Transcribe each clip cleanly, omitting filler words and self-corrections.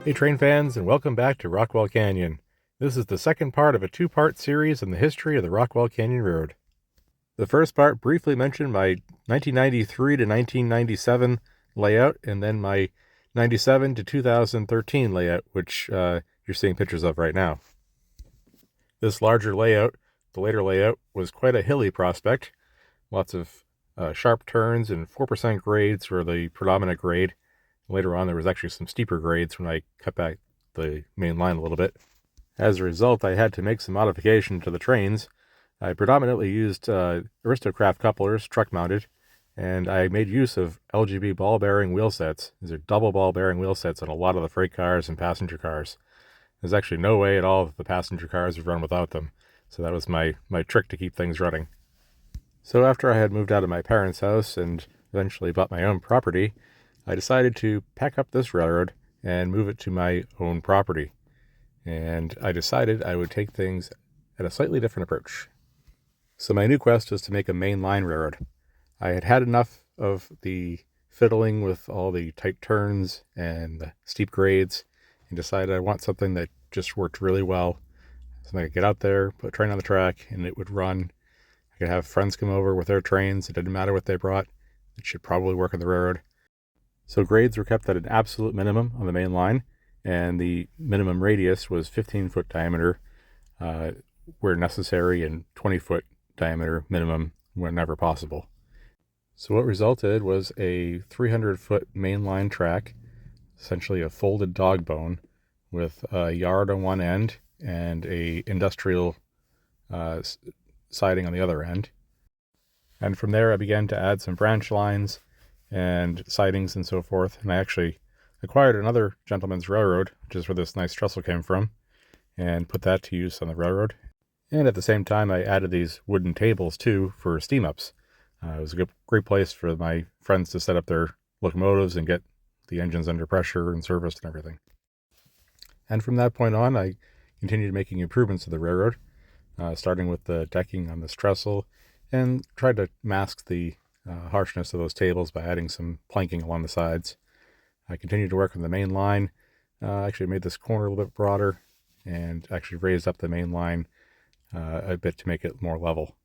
Hey train fans, and welcome back to Rockwall Canyon. This is the second part of a two-part series in the history of the Rockwall Canyon Road. The first part briefly mentioned my 1993 to 1997 layout, and then my 97 to 2013 layout, which you're seeing pictures of right now. This larger layout, the later layout, was quite a hilly prospect. Lots of sharp turns, and 4% grades were the predominant grade. Later on, there was actually some steeper grades when I cut back the main line a little bit. As a result, I had to make some modification to the trains. I predominantly used Aristocraft couplers, truck-mounted, and I made use of LGB ball bearing wheel sets. These are double ball bearing wheel sets on a lot of the freight cars and passenger cars. There's actually no way at all that the passenger cars would run without them, so that was my trick to keep things running. So after I had moved out of my parents' house and eventually bought my own property, I decided to pack up this railroad and move it to my own property. And I decided I would take things at a slightly different approach. So my new quest was to make a mainline railroad. I had had enough of the fiddling with all the tight turns and the steep grades and decided I want something that just worked really well. Something I could get out there, put a train on the track, and it would run. I could have friends come over with their trains. It didn't matter what they brought. It should probably work on the railroad. So grades were kept at an absolute minimum on the main line, and the minimum radius was 15-foot diameter where necessary and 20-foot diameter minimum whenever possible. So what resulted was a 300-foot mainline track, essentially a folded dog bone with a yard on one end and a industrial siding on the other end. And from there I began to add some branch lines and sidings and so forth. And I actually acquired another gentleman's railroad, which is where this nice trestle came from, and put that to use on the railroad. And at the same time, I added these wooden tables too for steam ups. It was a great place for my friends to set up their locomotives and get the engines under pressure and serviced and everything. And from that point on, I continued making improvements to the railroad, starting with the decking on this trestle, and tried to mask the harshness of those tables by adding some planking along the sides. I continued to work on the main line. Actually made this corner a little bit broader and actually raised up the main line a bit to make it more level.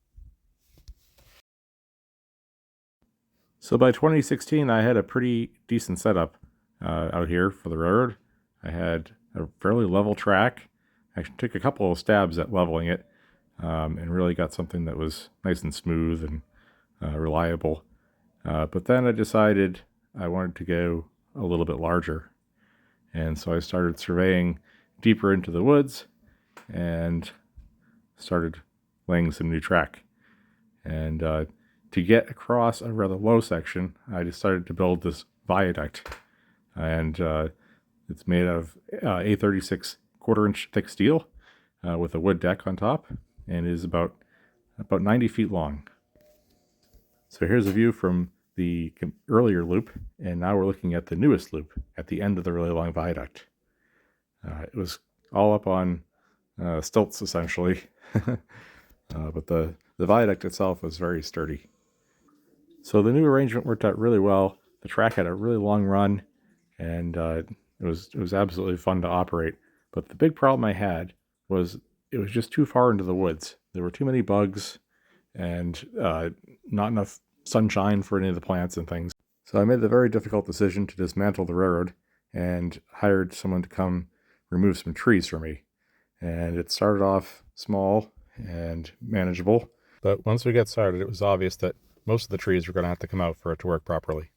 So by 2016, I had a pretty decent setup out here for the railroad. I had a fairly level track. I actually took a couple of stabs at leveling it and really got something that was nice and smooth and reliable. But then I decided I wanted to go a little bit larger. And so I started surveying deeper into the woods and started laying some new track. And to get across a rather low section, I decided to build this viaduct. And it's made of A36 quarter-inch thick steel with a wood deck on top, and is about 90 feet long. So here's a view from the earlier loop, and now we're looking at the newest loop at the end of the really long viaduct. It was all up on stilts, essentially, but the viaduct itself was very sturdy. So the new arrangement worked out really well. The track had a really long run, and it was absolutely fun to operate. But the big problem I had was it was just too far into the woods. There were too many bugs and not enough sunshine for any of the plants and things. So I made the very difficult decision to dismantle the railroad and hired someone to come remove some trees for me. And it started off small and manageable, but once we got started, it was obvious that most of the trees were going to have to come out for it to work properly.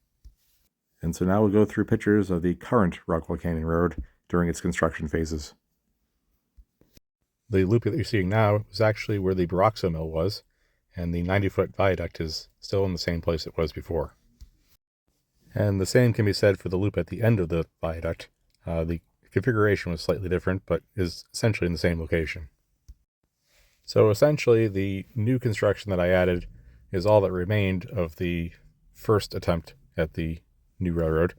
And so now we'll go through pictures of the current Rockwall Canyon Road during its construction phases. The loop that you're seeing now is actually where the Baroxo mill was, and the 90-foot viaduct is still in the same place it was before. And the same can be said for the loop at the end of the viaduct. The configuration was slightly different, but is essentially in the same location. So essentially, the new construction that I added is all that remained of the first attempt at the new railroad,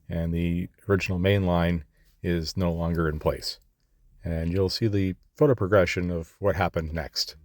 and the original main line is no longer in place. And you'll see the photo progression of what happened next.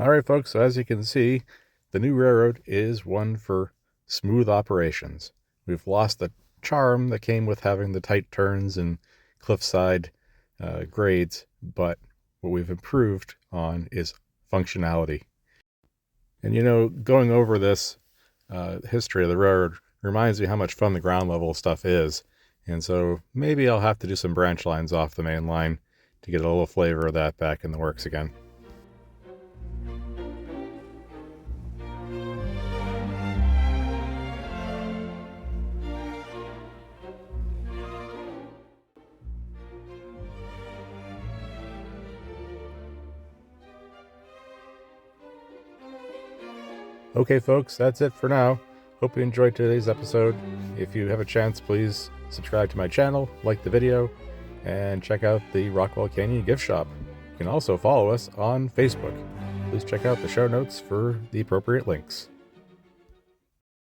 All right, folks, so as you can see, the new railroad is one for smooth operations. We've lost the charm that came with having the tight turns and cliffside grades, but what we've improved on is functionality. And you know, going over this history of the railroad reminds me how much fun the ground level stuff is. And so maybe I'll have to do some branch lines off the main line to get a little flavor of that back in the works again. Okay, folks, that's it for now. Hope you enjoyed today's episode. If you have a chance, please subscribe to my channel, like the video, and check out the Rockwall Canyon gift shop. You can also follow us on Facebook. Please check out the show notes for the appropriate links.